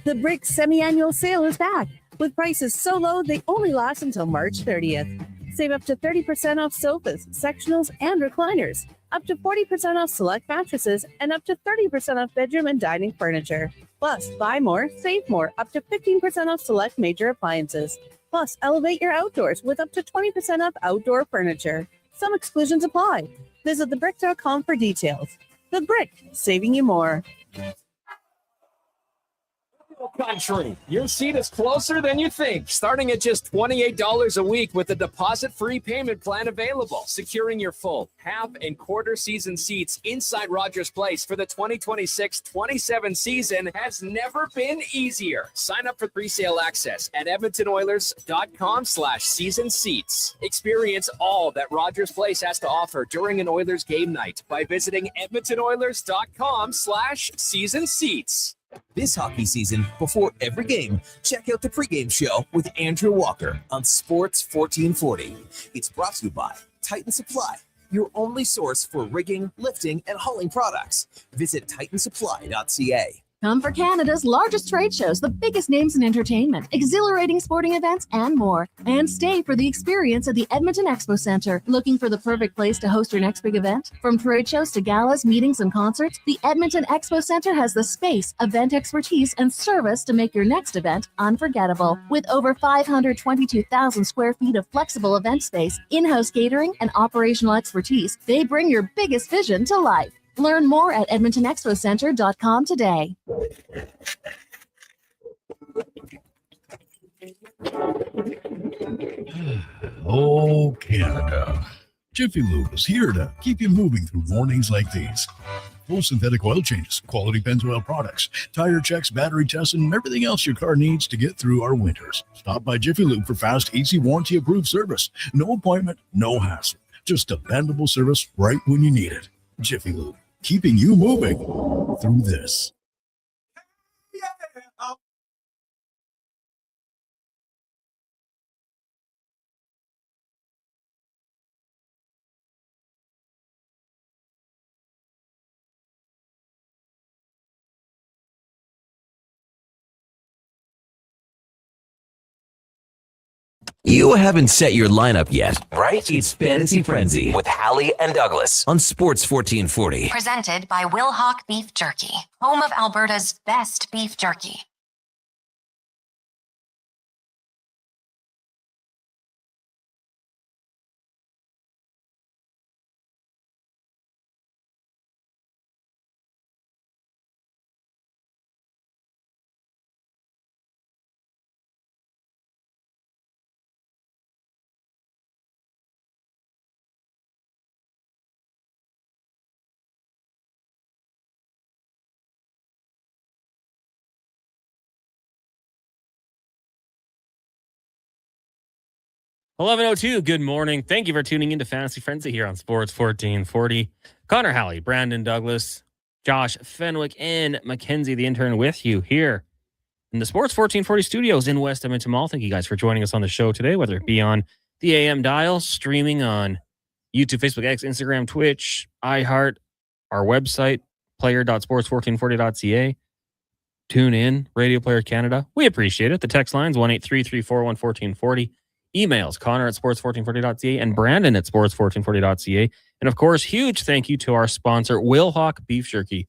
The Brick semi-annual sale is back, with prices so low they only last until March 30th. Save up to 30% off sofas, sectionals, and recliners, up to 40% off select mattresses, and up to 30% off bedroom and dining furniture. Plus, buy more, save more, up to 15% off select major appliances. Plus, elevate your outdoors with up to 20% off outdoor furniture. Some exclusions apply. Visit thebrick.com for details. The Brick, saving you more. Country, your seat is closer than you think. Starting at just $28 a week with a deposit-free payment plan available. Securing your full, half, and quarter season seats inside Rogers Place for the 2026-27 season has never been easier. Sign up for pre-sale access at edmontonoilers.com/season seats. Experience all that Rogers Place has to offer during an Oilers game night by visiting edmontonoilers.com/season seats. This hockey season, before every game, check out the pregame show with Andrew Walker on Sports 1440. It's brought to you by Titan Supply, your only source for rigging, lifting, and hauling products. Visit titansupply.ca. Come for Canada's largest trade shows, the biggest names in entertainment, exhilarating sporting events, and more. And stay for the experience at the Edmonton Expo Centre. Looking for the perfect place to host your next big event? From trade shows to galas, meetings, and concerts, the Edmonton Expo Centre has the space, event expertise, and service to make your next event unforgettable. With over 522,000 square feet of flexible event space, in-house catering, and operational expertise, they bring your biggest vision to life. Learn more at edmontonexpocentre.com today. Oh, Canada. Jiffy Lube is here to keep you moving through mornings like these. Full synthetic oil changes, quality Pennzoil products, tire checks, battery tests, and everything else your car needs to get through our winters. Stop by Jiffy Lube for fast, easy, warranty-approved service. No appointment, no hassle. Just dependable service right when you need it. Jiffy Lube, keeping you moving through this. You haven't set your lineup yet, right? It's Fantasy Frenzy with Halley and Douglas on Sports 1440. Presented by Wilhauk Beef Jerky, home of Alberta's best beef jerky. $11:02. Good morning. Thank you for tuning into Fantasy Frenzy here on Sports 1440. Connor Halley, Brandon Douglas, Josh Fenwick, and Mackenzie, the intern, with you here in the Sports 1440 studios in West Edmonton Mall. Thank you guys for joining us on the show today, whether it be on the AM dial, streaming on YouTube, Facebook, X, Instagram, Twitch, iHeart, our website, player.sports1440.ca. Tune in, Radio Player Canada. We appreciate it. The text lines 1-833-441-1440. Emails, Connor at sports1440.ca and Brandon at sports1440.ca. And of course, huge thank you to our sponsor, Wilhauk Beef Jerky,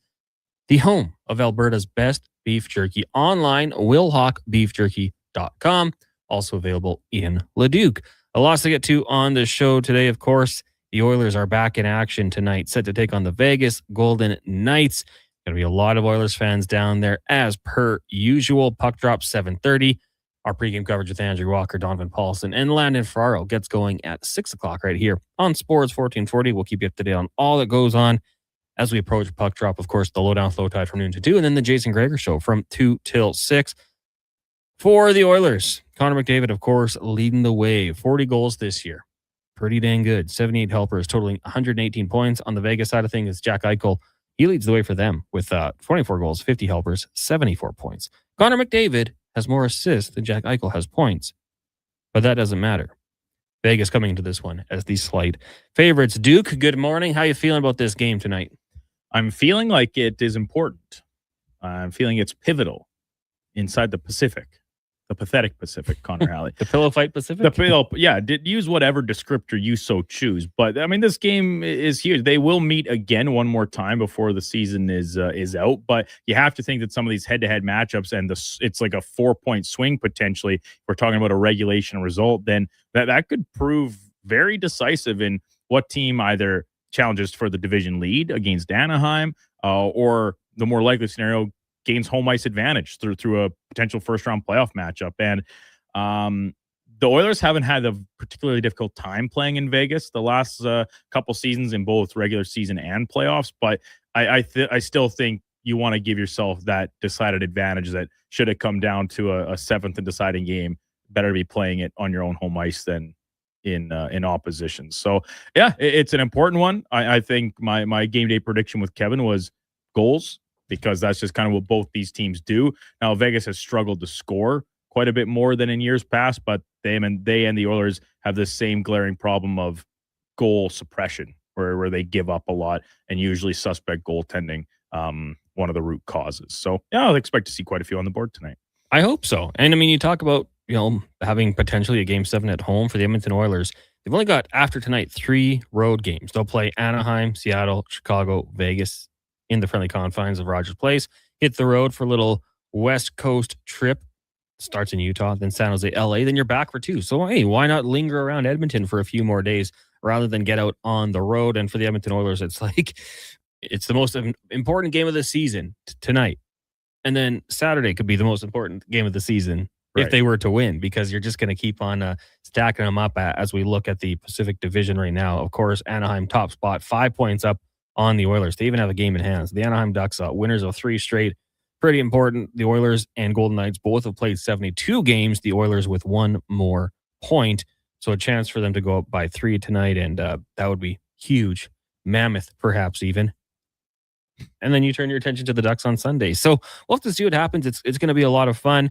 the home of Alberta's best beef jerky. Online, wilhaukbeefjerky.com. Also available in Leduc. A lot to get to on the show today, of course. The Oilers are back in action tonight, set to take on the Vegas Golden Knights. Going to be a lot of Oilers fans down there as per usual. Puck drop 7:30. Our pregame coverage with Andrew Walker, Donovan Paulson, and Landon Ferraro gets going at 6 o'clock right here on Sports 1440. We'll keep you up to date on all that goes on as we approach puck drop. Of course, the Lowdown Flow Tide from noon to 2, and then the Jason Greger Show from 2 till 6. For the Oilers, Connor McDavid, of course, leading the way. 40 goals this year. Pretty dang good. 78 helpers, totaling 118 points. On the Vegas side of things, Jack Eichel, he leads the way for them with 24 goals, 50 helpers, 74 points. Connor McDavid has more assists than Jack Eichel has points. But that doesn't matter. Vegas coming into this one as the slight favorites. Duke, good morning. How you feeling about this game tonight? I'm feeling like it is important. I'm feeling it's pivotal. inside the Pacific. The pathetic Pacific, Connor Halley. The Pillow Fight Pacific? Use whatever descriptor you so choose. But, I mean, this game is huge. They will meet again one more time before the season is out. But you have to think that some of these head-to-head matchups, and it's like a 4-point swing potentially, if we're talking about a regulation result, then that could prove very decisive in what team either challenges for the division lead against Anaheim or the more likely scenario, gains home ice advantage through a potential first-round playoff matchup. And the Oilers haven't had a particularly difficult time playing in Vegas the last couple seasons in both regular season and playoffs. But I still think you want to give yourself that decided advantage that should it come down to a seventh and deciding game, better to be playing it on your own home ice than in opposition. So, yeah, it's an important one. I think my game day prediction with Kevin was goals, because that's just kind of what both these teams do. Now, Vegas has struggled to score quite a bit more than in years past, but they and the Oilers have the same glaring problem of goal suppression, where they give up a lot, and usually suspect goaltending, one of the root causes. So, yeah, I'll expect to see quite a few on the board tonight. I hope so. And, I mean, you talk about, having potentially a Game 7 at home for the Edmonton Oilers. They've only got, after tonight, 3 road games. They'll play Anaheim, Seattle, Chicago, Vegas, in the friendly confines of Rogers Place, hit the road for a little West Coast trip. Starts in Utah, then San Jose, LA, then you're back for 2. So, hey, why not linger around Edmonton for a few more days rather than get out on the road? And for the Edmonton Oilers, it's like, it's the most important game of the season tonight. And then Saturday could be the most important game of the season if they were to win, because you're just going to keep on stacking them up as we look at the Pacific Division right now. Of course, Anaheim top spot, 5 points up on the Oilers. They even have a game in hand. So the Anaheim Ducks, winners of 3 straight. Pretty important. The Oilers and Golden Knights both have played 72 games. The Oilers with 1 more point. So a chance for them to go up by 3 tonight. And that would be huge. Mammoth, perhaps even. And then you turn your attention to the Ducks on Sunday. So we'll have to see what happens. It's going to be a lot of fun.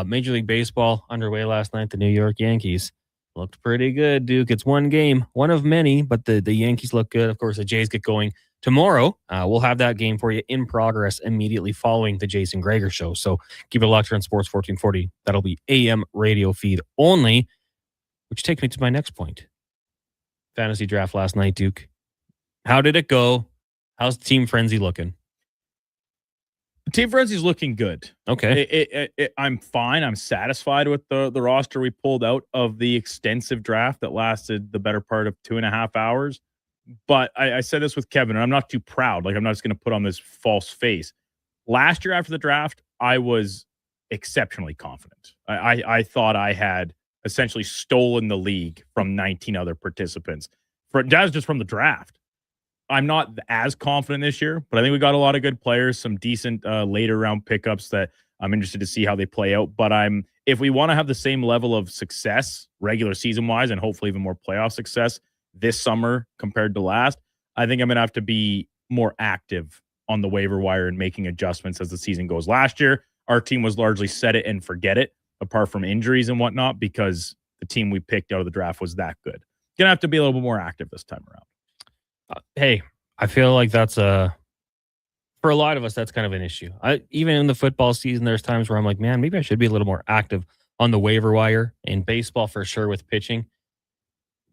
Major League Baseball underway last night. The New York Yankees looked pretty good, Duke. It's one game, one of many, but the Yankees look good. Of course, the Jays get going tomorrow. We'll have that game for you in progress immediately following the Jason Greger show. So keep it locked here on Sports 1440. That'll be AM radio feed only, which takes me to my next point. Fantasy draft last night, Duke. How did it go? How's Team Frenzy looking? Team Frenzy's looking good. Okay. I'm fine. I'm satisfied with the roster we pulled out of the extensive draft that lasted the better part of 2.5 hours. But I said this with Kevin, and I'm not too proud. Like, I'm not just going to put on this false face. Last year after the draft, I was exceptionally confident. I thought I had essentially stolen the league from 19 other participants. That's just from the draft. I'm not as confident this year, but I think we got a lot of good players, some decent later round pickups that I'm interested to see how they play out. But if we want to have the same level of success regular season wise, and hopefully even more playoff success this summer compared to last, I think I'm going to have to be more active on the waiver wire and making adjustments as the season goes. Last year, our team was largely set it and forget it, apart from injuries and whatnot, because the team we picked out of the draft was that good. Going to have to be a little bit more active this time around. Hey, I feel like that's for a lot of us, that's kind of an issue. Even in the football season, there's times where I'm like, man, maybe I should be a little more active on the waiver wire. In baseball, for sure, with pitching,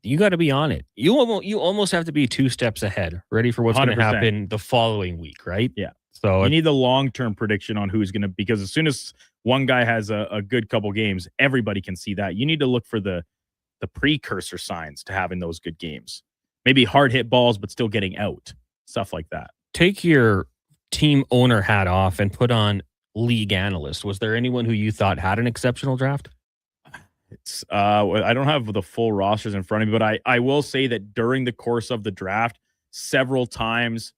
you got to be on it. You almost have to be 2 steps ahead, ready for what's going to happen the following week, right? Yeah. So you need the long-term prediction on who's going to, because as soon as one guy has a good couple games, everybody can see that. You need to look for the precursor signs to having those good games. Maybe hard hit balls, but still getting out. Stuff like that. Take your team owner hat off and put on league analyst. Was there anyone who you thought had an exceptional draft? It's I don't have the full rosters in front of me, but I will say that during the course of the draft, several times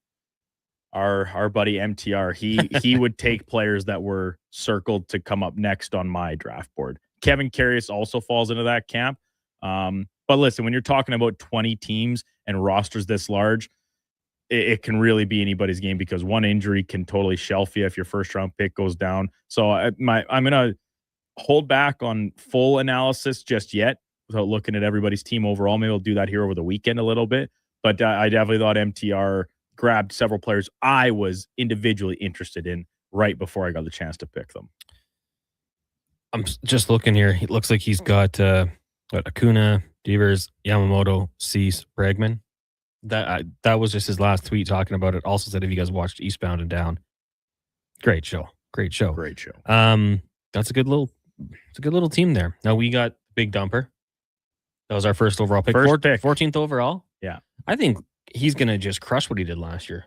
our buddy MTR, he would take players that were circled to come up next on my draft board. Kevin Karius also falls into that camp. But listen, when you're talking about 20 teams and rosters this large, it can really be anybody's game, because one injury can totally shelf you if your first round pick goes down. So I'm going to hold back on full analysis just yet without looking at everybody's team overall. Maybe I'll do that here over the weekend a little bit. But I definitely thought MTR grabbed several players I was individually interested in right before I got the chance to pick them. I'm just looking here. It looks like he's got Acuna, Devers, Yamamoto, Cease, Bregman. That was just his last tweet talking about it. Also said, have you guys watched Eastbound and Down? Great show. Great show. That's a good little team there. Now we got Big Dumper. That was our first overall pick. 14th overall. Yeah. I think he's going to just crush what he did last year.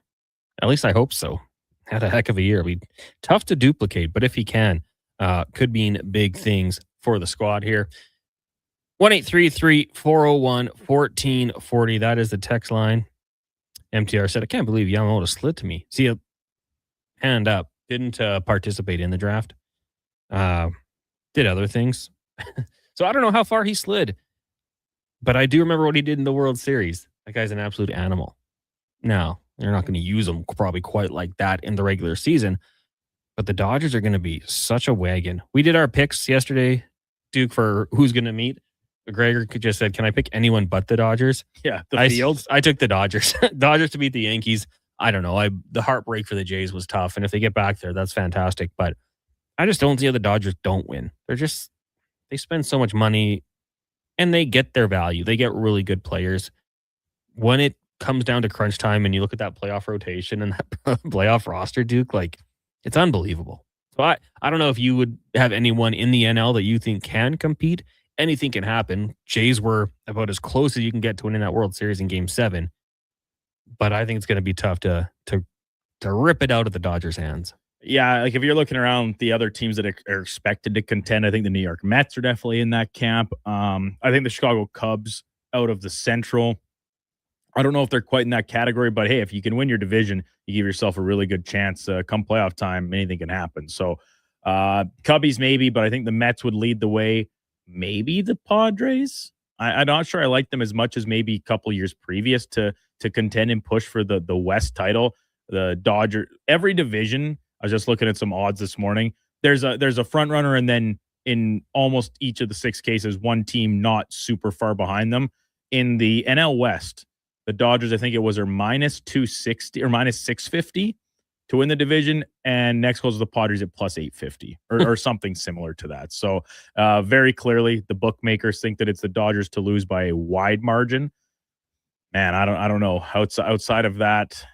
At least I hope so. Had a heck of a year. It'll be tough to duplicate, but if he can, could mean big things for the squad here. 1-833-401-1440. That is the text line. MTR said, I can't believe Yamamoto slid to me. See a hand up. Didn't participate in the draft. Did other things. So I don't know how far he slid. But I do remember what he did in the World Series. That guy's an absolute animal. Now, they're not going to use him probably quite like that in the regular season. But the Dodgers are going to be such a wagon. We did our picks yesterday, Duke, for who's going to meet. Gregor just said, can I pick anyone but the Dodgers? Yeah, the Fields. I took the Dodgers. Dodgers to beat the Yankees. I don't know. The heartbreak for the Jays was tough. And if they get back there, that's fantastic. But I just don't see how the Dodgers don't win. They spend so much money and they get their value. They get really good players. When it comes down to crunch time and you look at that playoff rotation and that playoff roster, Duke, like, it's unbelievable. So I don't know if you would have anyone in the NL that you think can compete. Anything can happen. Jays were about as close as you can get to winning that World Series in Game 7. But I think it's going to be tough to rip it out of the Dodgers' hands. Yeah, like if you're looking around the other teams that are expected to contend, I think the New York Mets are definitely in that camp. I think the Chicago Cubs out of the Central, I don't know if they're quite in that category, but hey, if you can win your division, you give yourself a really good chance. Come playoff time, anything can happen. So Cubbies maybe, but I think the Mets would lead the way. Maybe the Padres. I'm not sure I like them as much as maybe a couple years previous to contend and push for the West title. The Dodgers, every division. I was just looking at some odds this morning. There's a front runner, and then in almost each of the 6 cases, one team not super far behind them. In the NL West, the Dodgers, I think it was, are minus 260 or minus 650 to win the division, and next goes the Padres at plus 850 or something similar to that. So very clearly, the bookmakers think that it's the Dodgers to lose by a wide margin. Man, I don't know. Outside of that,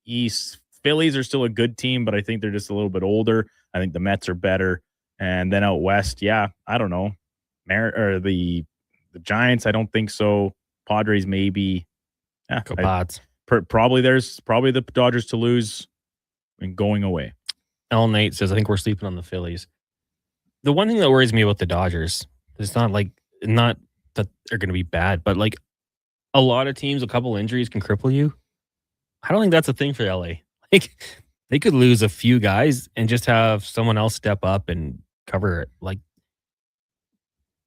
East Phillies are still a good team, but I think they're just a little bit older. I think the Mets are better, and then out west, yeah, I don't know. The Giants, I don't think so. Padres maybe. Yeah, Go Pods. Probably the Dodgers to lose and going away. L. Nate says, I think we're sleeping on the Phillies. The one thing that worries me about the Dodgers is not that they're going to be bad, but like a lot of teams, a couple injuries can cripple you. I don't think that's a thing for LA. Like they could lose a few guys and just have someone else step up and cover it. Like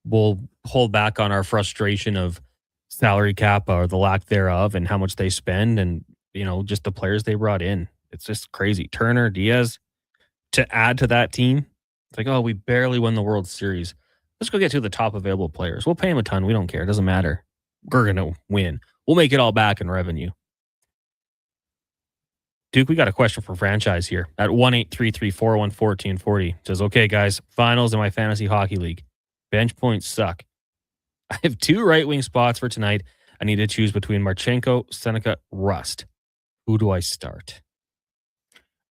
we'll hold back on our frustration of salary cap or the lack thereof and how much they spend and, just the players they brought in. It's just crazy. Turner, Diaz, to add to that team. It's like, oh, we barely won the World Series. Let's go get to the top available players. We'll pay them a ton. We don't care. It doesn't matter. We're going to win. We'll make it all back in revenue. Duke, we got a question for franchise here at 1-833-401-1440. Says, okay, guys, finals in my fantasy hockey league. Bench points suck. I have 2 right-wing spots for tonight. I need to choose between Marchenko, Seneca, Rust. Who do I start?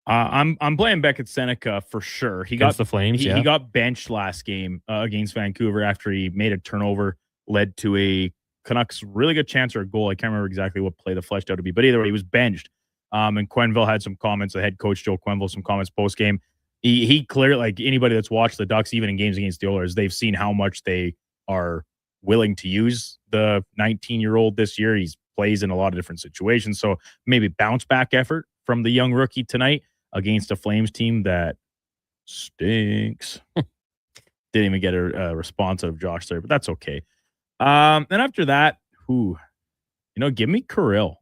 I'm playing Beckett Seneca for sure. He Against the Flames, he got benched last game against Vancouver after he made a turnover, led to a Canucks really good chance or a goal. I can't remember exactly what play the fleshed out to be, but either way, he was benched. And Quenneville had some comments. The head coach, Joe Quenneville, some comments post-game. He clearly, like anybody that's watched the Ducks, even in games against the Oilers, they've seen how much they are willing to use the 19-year-old this year. He plays in a lot of different situations. So maybe bounce back effort from the young rookie tonight against a Flames team that stinks. Didn't even get a response out of Josh there, but that's okay. Then after that, give me Kirill,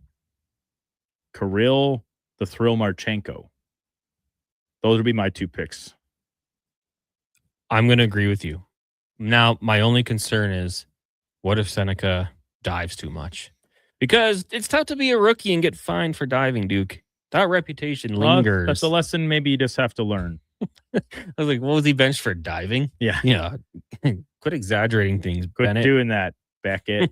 the Thrill Marchenko. Those would be my 2 picks. I'm going to agree with you. Now, my only concern is, what if Seneca dives too much? Because it's tough to be a rookie and get fined for diving, Duke. That reputation lingers. That's a lesson maybe you just have to learn. I was like, what was he benched for? Diving? Yeah. Yeah. Quit exaggerating things, Quit Bennett. doing that, Beckett.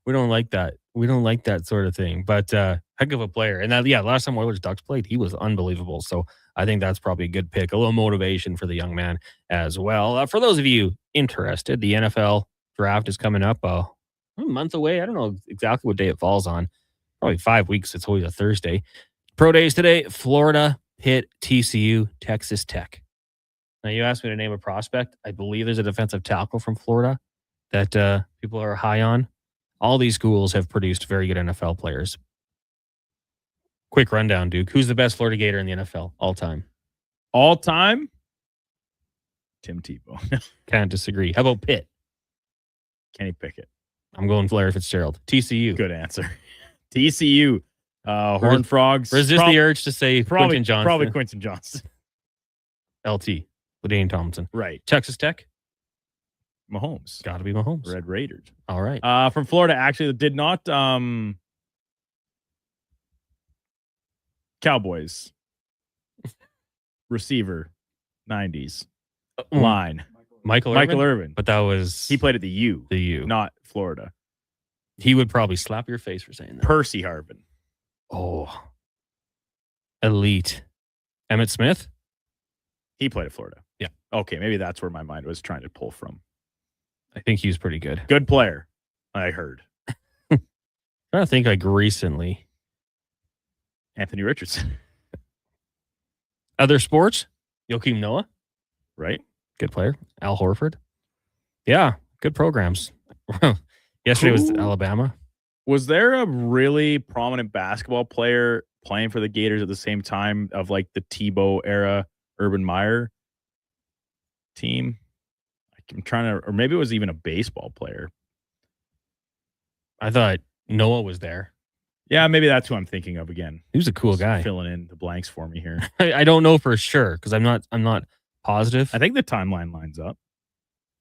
We don't like that. We don't like that sort of thing. But heck of a player. And that, last time Oilers Ducks played, he was unbelievable. So I think that's probably a good pick. A little motivation for the young man as well. For those of you interested, the NFL draft is coming up a month away. I don't know exactly what day it falls on. Probably 5 weeks. It's always a Thursday. Pro days today: Florida, Pitt, TCU, Texas Tech. Now, you asked me to name a prospect. I believe there's a defensive tackle from Florida that people are high on. All these schools have produced very good NFL players. Quick rundown, Duke. Who's the best Florida Gator in the NFL all time? All time? Tim Tebow. Can't disagree. How about Pitt? Kenny Pickett. I'm going Larry Fitzgerald. TCU. Good answer. TCU. Horned Frogs. Resist the urge to say Quentin Johnson. Probably Quentin Johnson. LT. LaDaine Thompson. Right. Texas Tech. Mahomes. Got to be Mahomes. Red Raiders. All right. From Florida, actually, did not Cowboys. Receiver. 90s. Line. Michael Irvin. But that was... He played at the U. The U. Not Florida. He would probably slap your face for saying that. Percy Harvin. Oh. Elite. Emmitt Smith? He played at Florida. Yeah. Okay, maybe that's where my mind was trying to pull from. I think he was pretty good. Good player, I heard. I think like recently. Anthony Richardson. Other sports? Joakim Noah? Right. Good player. Al Horford? Yeah, good programs. Yesterday was Alabama. Was there a really prominent basketball player playing for the Gators at the same time of like the Tebow era Urban Meyer team? I'm trying to, or maybe it was even a baseball player. I thought Noah was there. Yeah, maybe that's who I'm thinking of again. He was a cool guy. Filling in the blanks for me here. I don't know for sure because I'm not positive. I think the timeline lines up.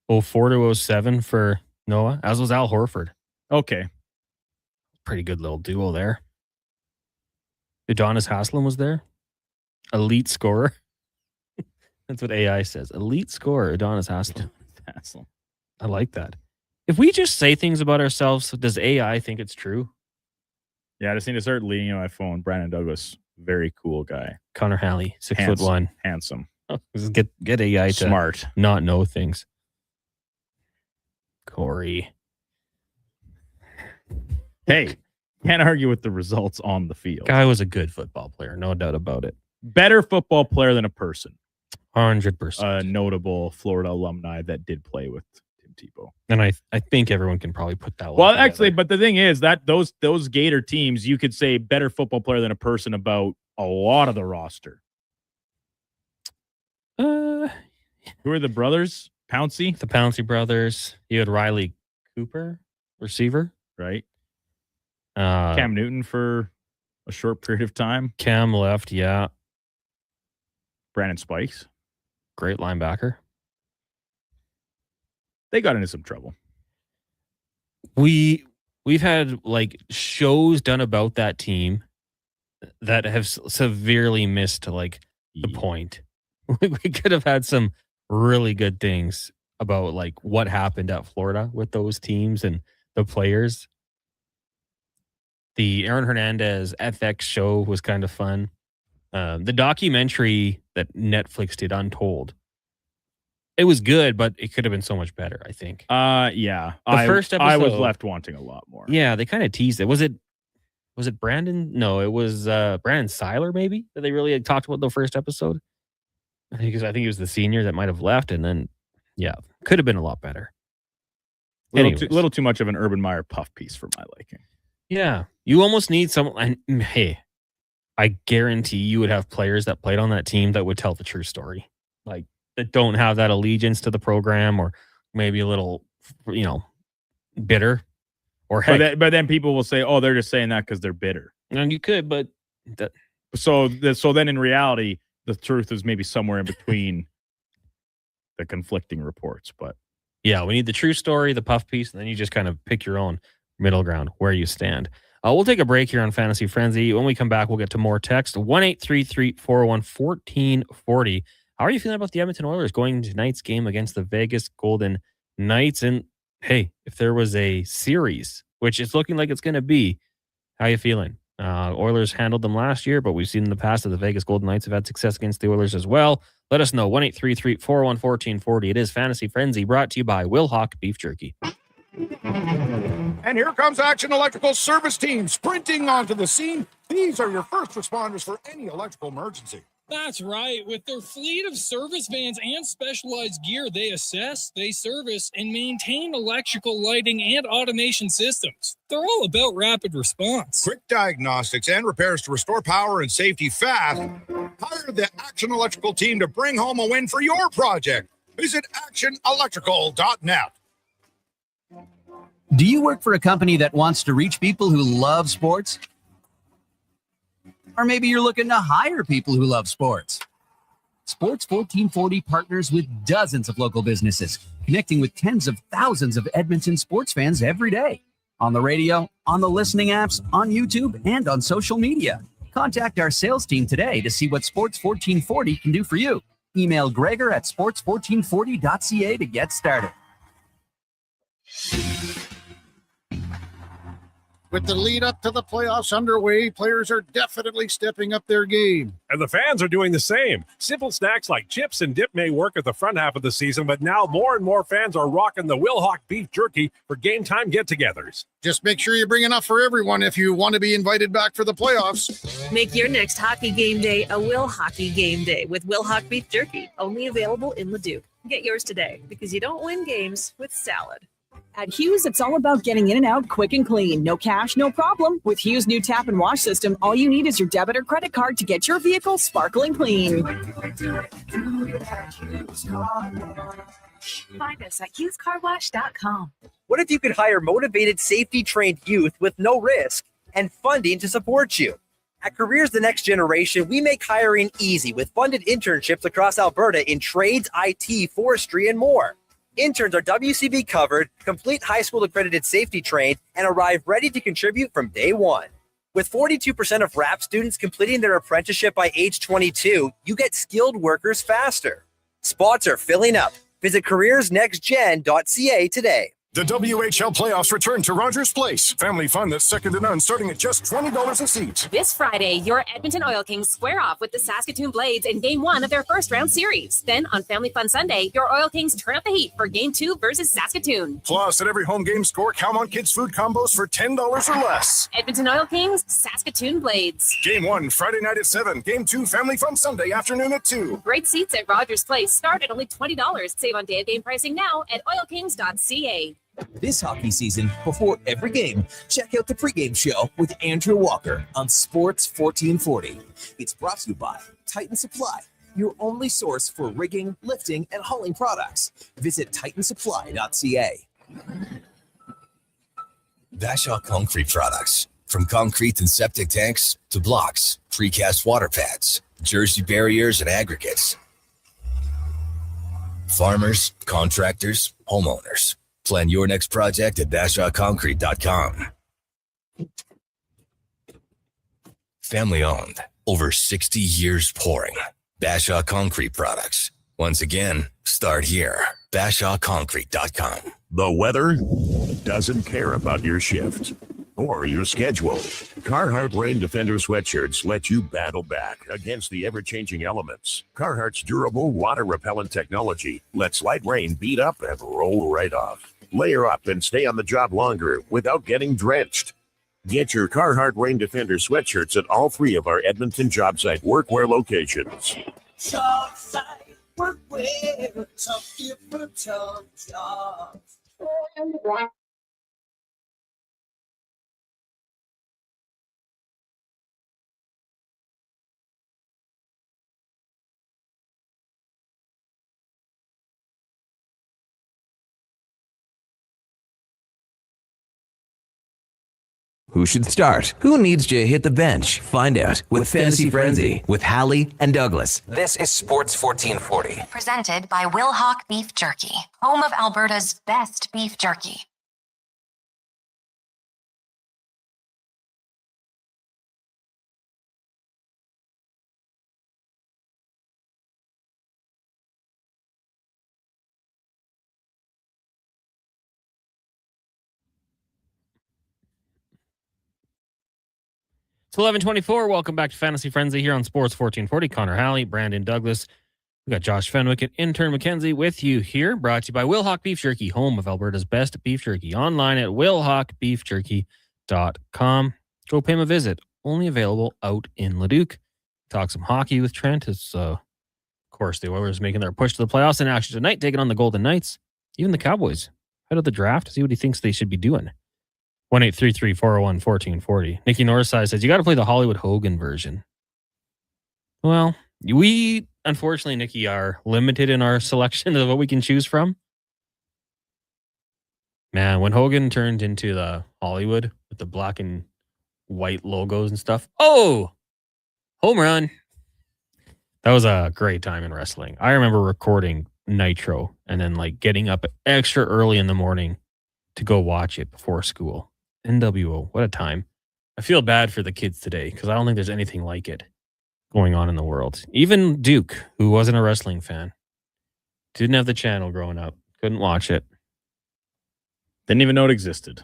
04 to 07 for Noah, as was Al Horford. Okay. Pretty good little duo there. Udonis Haslem was there. Elite scorer. That's what AI says. Elite scorer, Udonis Haslem. I like that. If we just say things about ourselves, does AI think it's true? Yeah, I just need to start leaning on my phone. Brandon Douglas, very cool guy. Connor Halley, 6'1", handsome. Get AI to smart, not know things. Corey. Hey, can't argue with the results on the field. Guy was a good football player, no doubt about it. Better football player than a person. 100%. A notable Florida alumni that did play with Tim Tebow. And I think everyone can probably put that one Well, together. actually, but the thing is that those Gator teams, you could say better football player than a person about a lot of the roster. Who are the brothers? Pouncey? The Pouncey brothers. You had Riley Cooper, receiver. Right. Cam Newton for a short period of time. Cam left, yeah. Brandon Spikes. Great linebacker. They got into some trouble. We've had like shows done about that team that have severely missed like the point. We could have had some really good things about like what happened at Florida with those teams and the players. The Aaron Hernandez FX show was kind of fun. The documentary that Netflix did, Untold, it was good, but it could have been so much better, I think. Yeah. The first episode, I was left wanting a lot more. Yeah, they kind of teased it. Was it Brandon? No, it was Brandon Seiler, maybe, that they really talked about the first episode. I think it was the senior that might have left, and then, yeah, could have been a lot better. Little too much of an Urban Meyer puff piece for my liking. Yeah, you almost need someone. And hey, I guarantee you would have players that played on that team that would tell the true story, like that don't have that allegiance to the program, or maybe a little, bitter. Or heck, but then people will say, "Oh, they're just saying that because they're bitter." And you could, but that. So then in reality, the truth is maybe somewhere in between the conflicting reports. But yeah, we need the true story, the puff piece, and then you just kind of pick your own middle ground where you stand. We'll take a break here on Fantasy Frenzy. When we come back, we'll get to more text. 1-833-401-1440. How are you feeling about the Edmonton Oilers going into tonight's game against the Vegas Golden Knights? And hey, if there was a series, which it's looking like it's going to be, how you feeling? Oilers handled them last year, but we've seen in the past that the Vegas Golden Knights have had success against the Oilers as well. Let us know. 1-833-401-1440. It is Fantasy Frenzy, brought to you by Will Hawk Beef Jerky. And here comes Action Electrical Service Team sprinting onto the scene. These are your first responders for any electrical emergency. That's right. With their fleet of service vans and specialized gear, they assess, they service, and maintain electrical lighting and automation systems. They're all about rapid response. Quick diagnostics and repairs to restore power and safety fast. Hire the Action Electrical team to bring home a win for your project. Visit actionelectrical.net. Do you work for a company that wants to reach people who love sports? Or maybe you're looking to hire people who love sports. Sports 1440 partners with dozens of local businesses, connecting with tens of thousands of Edmonton sports fans every day. On the radio, on the listening apps, on YouTube, and on social media. Contact our sales team today to see what Sports 1440 can do for you. Email Gregor at sports1440.ca to get started. With the lead up to the playoffs underway, players are definitely stepping up their game. And the fans are doing the same. Simple snacks like chips and dip may work at the front half of the season, but now more and more fans are rocking the Will Hawk Beef Jerky for game time get-togethers. Just make sure you bring enough for everyone if you want to be invited back for the playoffs. Make your next hockey game day a Will Hockey game day with Will Hawk Beef Jerky, only available in Leduc. Get yours today, because you don't win games with salad. At Hughes, it's all about getting in and out quick and clean. No cash, no problem. With Hughes' new tap and wash system, all you need is your debit or credit card to get your vehicle sparkling clean. Find us at HughesCarWash.com. What if you could hire motivated, safety-trained youth with no risk and funding to support you? At Careers the Next Generation, we make hiring easy with funded internships across Alberta in trades, IT, forestry, and more. Interns are WCB covered, complete high school accredited safety trained, and arrive ready to contribute from day one. With 42% of RAP students completing their apprenticeship by age 22, you get skilled workers faster. Spots are filling up. Visit careersnextgen.ca today. The WHL playoffs return to Rogers Place. Family fun that's second to none, starting at just $20 a seat. This Friday, your Edmonton Oil Kings square off with the Saskatoon Blades in Game 1 of their first-round series. Then, on Family Fun Sunday, your Oil Kings turn up the heat for Game 2 versus Saskatoon. Plus, at every home game score, count on kids' food combos for $10 or less. Edmonton Oil Kings, Saskatoon Blades. Game 1, Friday night at 7. Game 2, Family Fun Sunday afternoon at 2. Great seats at Rogers Place start at only $20. Save on day-of-game pricing now at oilkings.ca. This hockey season, before every game, check out the pregame show with Andrew Walker on Sports 1440. It's brought to you by Titan Supply, your only source for rigging, lifting, and hauling products. Visit titansupply.ca. Bashaw Concrete Products. From concrete and septic tanks to blocks, precast water pads, Jersey barriers, and aggregates. Farmers, contractors, homeowners. Plan your next project at BashawConcrete.com. Family owned, over 60 years pouring. Bashaw Concrete Products. Once again, start here. BashawConcrete.com. The weather doesn't care about your shift or your schedule. Carhartt Rain Defender sweatshirts let you battle back against the ever-changing elements. Carhartt's durable, water-repellent technology lets light rain beat up and roll right off. Layer up and stay on the job longer without getting drenched. Get your Carhartt Rain Defender sweatshirts at all 3 of our Edmonton job site workwear locations. Job site workwear, some different jobs. Who should start? Who needs to hit the bench? Find out with Fantasy Frenzy with Halley and Douglas. This is Sports 1440. Presented by Will Hawk Beef Jerky, home of Alberta's best beef jerky. It's 11:24. Welcome back to Fantasy Frenzy here on Sports 1440. Connor Halley, Brandon Douglas. We got Josh Fenwick and intern Mackenzie with you here. Brought to you by Wilhauk Beef Jerky, home of Alberta's best beef jerky. Online at wilhaukbeefjerky.com. Go pay him a visit. Only available out in Leduc. Talk some hockey with Trent. It's, of course, the Oilers making their push to the playoffs in action tonight, taking on the Golden Knights. Even the Cowboys head of the draft, see what he thinks they should be doing. 1-833-401-1440. Nikki Northside says, you got to play the Hollywood Hogan version. Well, we, unfortunately, Nikki, are limited in our selection of what we can choose from. Man, when Hogan turned into the Hollywood with the black and white logos and stuff, oh, home run. That was a great time in wrestling. I remember recording Nitro and then like getting up extra early in the morning to go watch it before school. NWO, what a time. I feel bad for the kids today because I don't think there's anything like it going on in the world. Even Duke, who wasn't a wrestling fan, didn't have the channel growing up, couldn't watch it. Didn't even know it existed.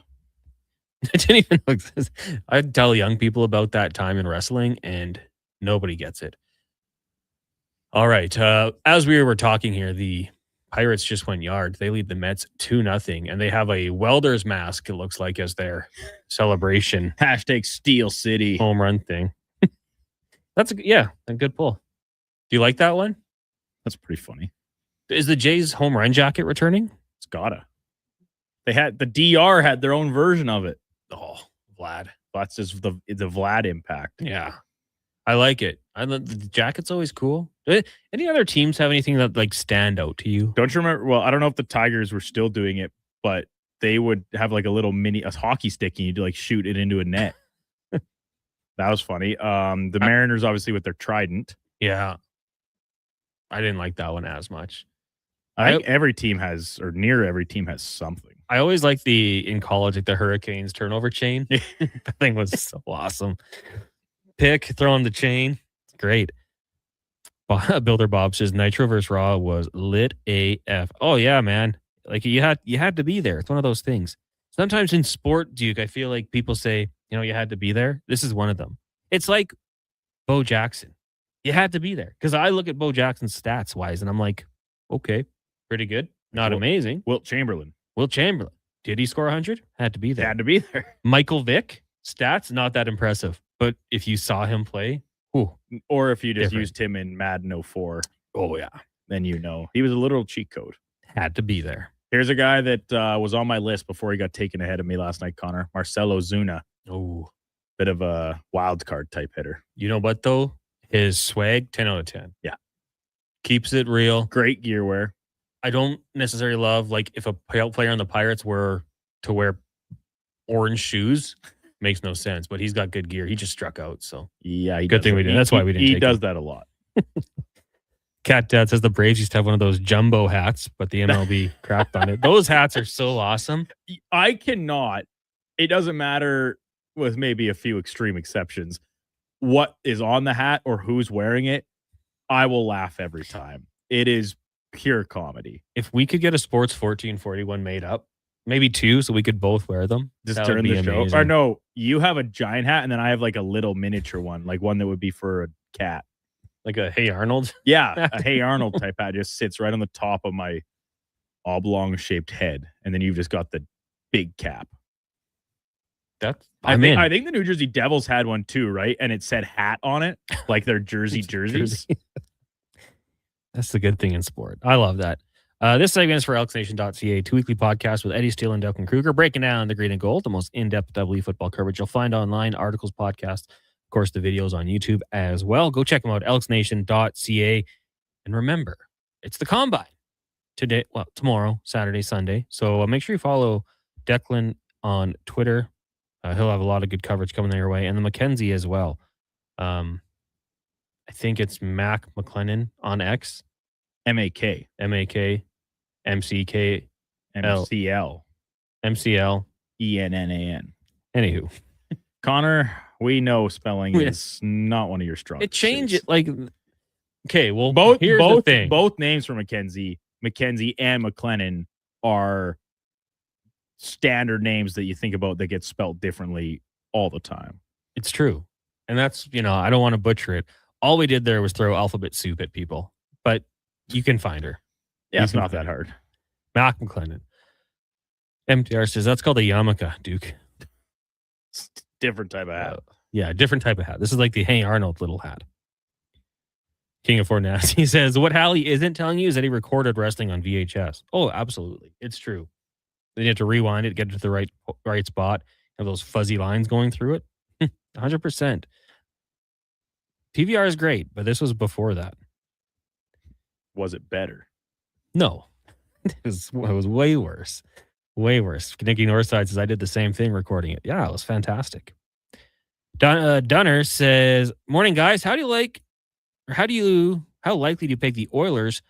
I didn't even know it existed. I'd tell young people about that time in wrestling and nobody gets it. All right. As we were talking here, the Pirates just went yard. They lead the Mets 2-0, and they have a welder's mask, it looks like, as their celebration. Hashtag Steel City. Home run thing. That's a good pull. Do you like that one? That's pretty funny. Is the Jays home run jacket returning? It's gotta. They had the DR had their own version of it. Oh, Vlad. That's just the Vlad impact. Yeah. I like it. The jacket's always cool. Any other teams have anything that like stand out to you? Don't you remember? Well, I don't know if the Tigers were still doing it, but they would have like a hockey stick and you'd like shoot it into a net. That was funny. The Mariners obviously with their trident. Yeah. I didn't like that one as much. I think every team has, or near every team has something. I always liked in college, like the Hurricanes turnover chain. That thing was so awesome. Pick, throwing the chain. It's great. Builder Bob says Nitro vs. Raw was lit AF. Oh yeah, man. Like you had to be there. It's one of those things. Sometimes in sport, Duke, I feel like people say, you had to be there. This is one of them. It's like Bo Jackson. You had to be there. Because I look at Bo Jackson's stats wise and I'm like, okay, pretty good. Not amazing. Wilt Chamberlain. Did he score 100? Had to be there. Had to be there. Michael Vick, stats, not that impressive. But if you saw him play, or if you just used him in Madden 04, then he was a literal cheat code. Had to be there. Here's a guy that was on my list before he got taken ahead of me last night, Connor. Marcelo Zuna. Oh, bit of a wild card type hitter. You know what though? His swag, 10 out of 10. Yeah, keeps it real. Great gear wear. I don't necessarily love like if a player on the Pirates were to wear orange shoes. Makes no sense, but he's got good gear. He just struck out, so yeah. Good thing we did. That's why we didn't. He does that a lot. Cat Dad says the Braves used to have one of those jumbo hats, but the MLB crapped on it. Those hats are so awesome. I cannot. It doesn't matter, with maybe a few extreme exceptions, what is on the hat or who's wearing it. I will laugh every time. It is pure comedy. If we could get a Sports 1441 made up. Maybe two, so we could both wear them. Just during the show. Or no, you have a giant hat, and then I have like a little miniature one, like one that would be for a cat. Like a Hey Arnold? Yeah, a Hey Arnold type hat. Just sits right on the top of my oblong-shaped head, and then you've just got the big cap. I think the New Jersey Devils had one too, right? And it said hat on it, like their jerseys. That's the good thing in sport. I love that. This segment is for elksnation.ca, 2-weekly podcast with Eddie Steele and Delkin Kruger, breaking down the green and gold, the most in-depth WE football coverage you'll find online, articles, podcasts, of course, the videos on YouTube as well. Go check them out, elksnation.ca. And remember, it's the Combine tomorrow, Saturday, Sunday. So make sure you follow Declan on Twitter. He'll have a lot of good coverage coming their way. And the Mackenzie as well. I think it's Mac McLennan on X. MAK. MCK. MCL. ENNAN. Anywho. Connor, we know spelling is not one of your strong. It changes like okay, well both the thing. Both names for Mackenzie and McLennan are standard names that you think about that get spelled differently all the time. It's true. And that's, I don't want to butcher it. All we did there was throw alphabet soup at people, but you can find her. Yeah, it's not that hard. Mac McClendon. MTR says that's called a yarmulke, Duke. Different type of hat. Yeah, different type of hat. This is like the Hey Arnold little hat. King of Fort Nasty says, what Halley isn't telling you is that he recorded wrestling on VHS. Oh, absolutely. It's true. Then you have to rewind it, get it to the right spot, have those fuzzy lines going through it. 100%. PVR is great, but this was before that. Was it better? No. It was way worse. Way worse. Nicky Northside says, I did the same thing recording it. Yeah, it was fantastic. Dunner says, morning, guys. How likely do you pick the Oilers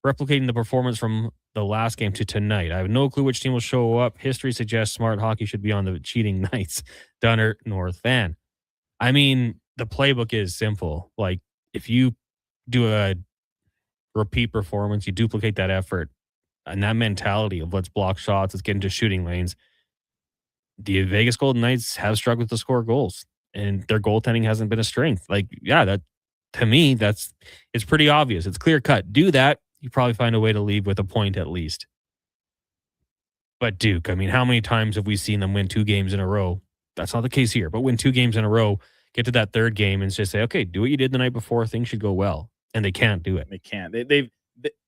replicating the performance from the last game to tonight? I have no clue which team will show up. History suggests smart hockey should be on the cheating Knights. Dunner, North fan. I mean, the playbook is simple. Like, if you do a repeat performance, you duplicate that effort and that mentality of let's block shots, let's get into shooting lanes. The Vegas Golden Knights have struggled to score goals, and their goaltending hasn't been a strength. Like, yeah, that to me, it's pretty obvious. It's clear cut. Do that, you probably find a way to leave with a point at least. But Duke, I mean, how many times have we seen them win 2 games in a row? That's not the case here, but win 2 games in a row, get to that third game and just say, okay, do what you did the night before. Things should go well. And they can't do it. They can't.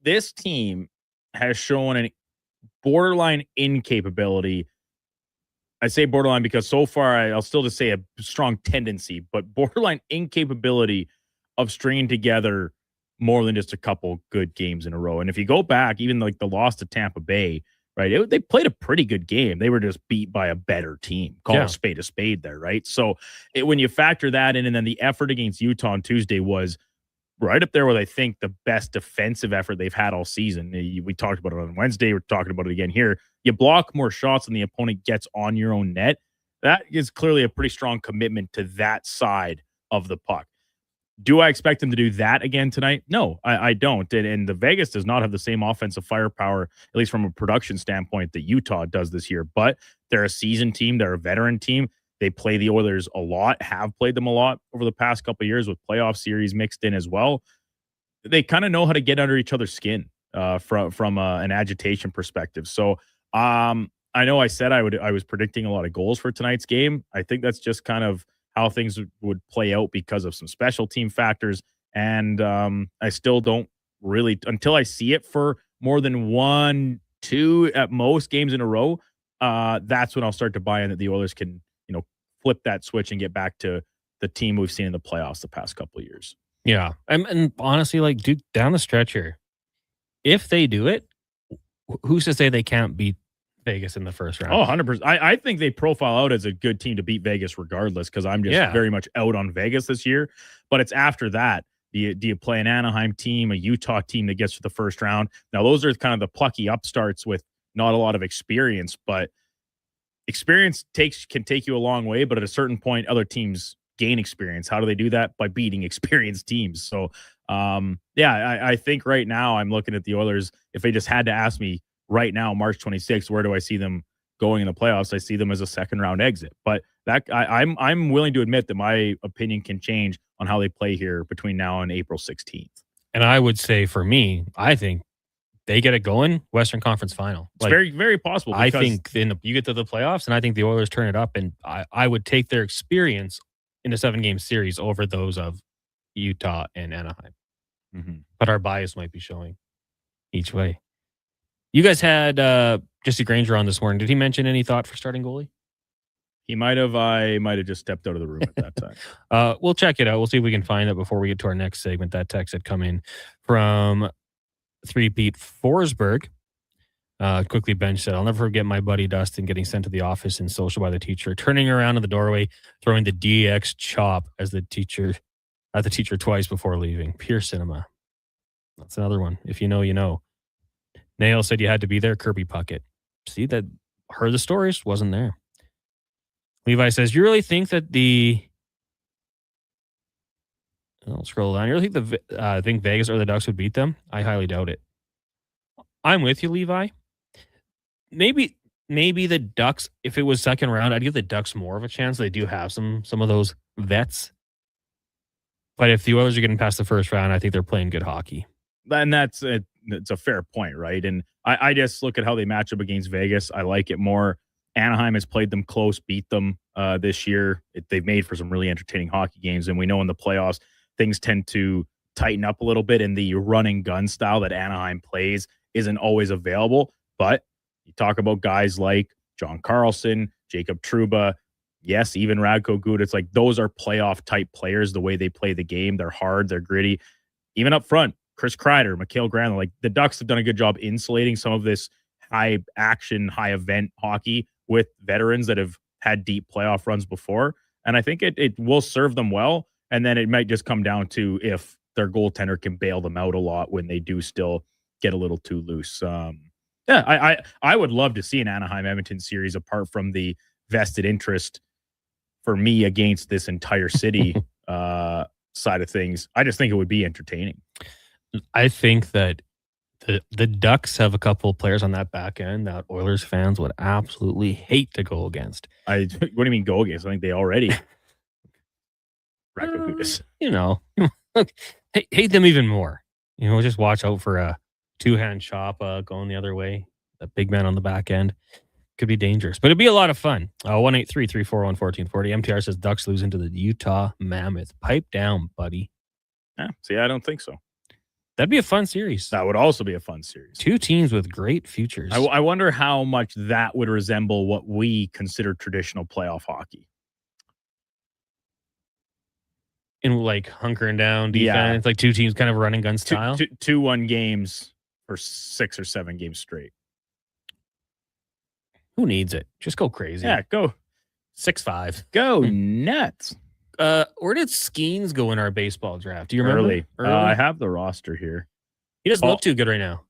This team has shown an borderline incapability. I say borderline because so far I'll still just say a strong tendency, but borderline incapability of stringing together more than just a couple good games in a row. And if you go back, even like the loss to Tampa Bay, right? They played a pretty good game. They were just beat by a better team. Call a spade there, right? So when you factor that in, and then the effort against Utah on Tuesday was right up there with, I think, the best defensive effort they've had all season. We talked about it on Wednesday. We're talking about it again here. You block more shots than the opponent gets on your own net. That is clearly a pretty strong commitment to that side of the puck. Do I expect them to do that again tonight? No, I don't. And the Vegas does not have the same offensive firepower, at least from a production standpoint, that Utah does this year. But they're a seasoned team. They're a veteran team. They play the Oilers a lot, have played them a lot over the past couple of years with playoff series mixed in as well. They kind of know how to get under each other's skin from an agitation perspective. So I know I said I was predicting a lot of goals for tonight's game. I think that's just kind of how things would play out because of some special team factors. And I still don't really, until I see it for more than 1, 2 at most games in a row, that's when I'll start to buy in that the Oilers can, flip that switch and get back to the team we've seen in the playoffs the past couple of years. Yeah. And honestly, like, dude, down the stretch here, if they do it, who's to say they can't beat Vegas in the first round? Oh, 100%. I think they profile out as a good team to beat Vegas regardless, because I'm just very much out on Vegas this year. But it's after that. Do you play an Anaheim team, a Utah team that gets to the first round? Now, those are kind of the plucky upstarts with not a lot of experience, but experience can take you a long way. But at a certain point, other teams gain experience. How do they do that? By beating experienced teams. So, I think right now I'm looking at the Oilers. If they just had to ask me right now, March 26th, where do I see them going in the playoffs? I see them as a second round exit. But that I'm willing to admit that my opinion can change on how they play here between now and April 16th. And I would say for me, I think they get it going, Western Conference Final. It's very, very possible. I think you get to the playoffs, and I think the Oilers turn it up, and I would take their experience in a 7-game series over those of Utah and Anaheim. Mm-hmm. But our bias might be showing each way. You guys had Jesse Granger on this morning. Did he mention any thought for starting goalie? He might have. I might have just stepped out of the room at that time. We'll check it out. We'll see if we can find it before we get to our next segment. That text had come in from 3-Pete Forsberg. Quickly bench said, I'll never forget my buddy Dustin getting sent to the office in social by the teacher, turning around in the doorway, throwing the DX chop at the teacher twice before leaving. Pure cinema. That's another one. If you know, you know. Nail said you had to be there. Kirby Puckett. See, that heard the stories, wasn't there. Levi says, you really think that I'll scroll down. You really think Vegas or the Ducks would beat them? I highly doubt it. I'm with you, Levi. Maybe the Ducks, if it was second round, I'd give the Ducks more of a chance. They do have some of those vets But if the Oilers are getting past the first round, I think they're playing good hockey. And it's a fair point, right? And I just look at how they match up against Vegas. I like it more. Anaheim has played them close, beat them this year. They've made for some really entertaining hockey games. And we know in the playoffs, things tend to tighten up a little bit, and the run and gun style that Anaheim plays isn't always available. But you talk about guys like John Carlson, Jacob Trouba, yes, even Radko Gudas. It's like those are playoff type players, the way they play the game. They're hard, they're gritty. Even up front, Chris Kreider, Mikhail Granlund, like the Ducks have done a good job insulating some of this high action, high event hockey with veterans that have had deep playoff runs before. And I think it will serve them well. And then it might just come down to if their goaltender can bail them out a lot when they do still get a little too loose. I would love to see an Anaheim-Edmonton series apart from the vested interest for me against this entire city side of things. I just think it would be entertaining. I think that the Ducks have a couple of players on that back end that Oilers fans would absolutely hate to go against. What do you mean go against? I think they already hate them even more. Just watch out for a two-hand chop going the other way. The big man on the back end could be dangerous, but it'd be a lot of fun. 1-833-441-1440. MTR says Ducks losing to the Utah Mammoth. Pipe down, buddy. Yeah, see, I don't think so. That'd be a fun series. That would also be a fun series. Two teams with great futures. I wonder how much that would resemble what we consider traditional playoff hockey. In like hunkering down defense, like two teams kind of running gun style. 2-1 games for 6 or 7 games straight. Who needs it? Just go crazy. Yeah, go 6-5. Go nuts. Where did Skeens go in our baseball draft? Do you remember? Early. I have the roster here. He doesn't look too good right now.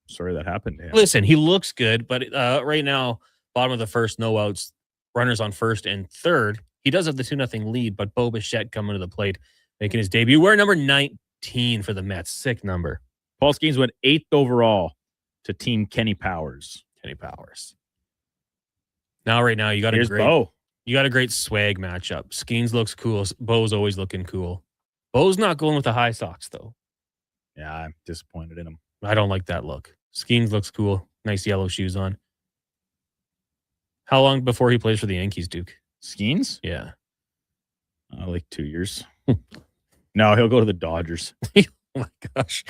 Sorry that happened to him. Listen, he looks good, but right now, bottom of the first, no outs, runners on first and third. He does have the 2-0 lead, but Bo Bichette coming to the plate, making his debut. We're number 19 for the Mets. Sick number. Paul Skeens went 8th overall to Team Kenny Powers. Now, right now, you got Bo. You got a great swag matchup. Skeens looks cool. Bo's always looking cool. Bo's not going with the high socks, though. Yeah, I'm disappointed in him. I don't like that look. Skeens looks cool. Nice yellow shoes on. How long before he plays for the Yankees, Duke? Skeens? Yeah. Like 2 years. No, he'll go to the Dodgers. Oh, my gosh.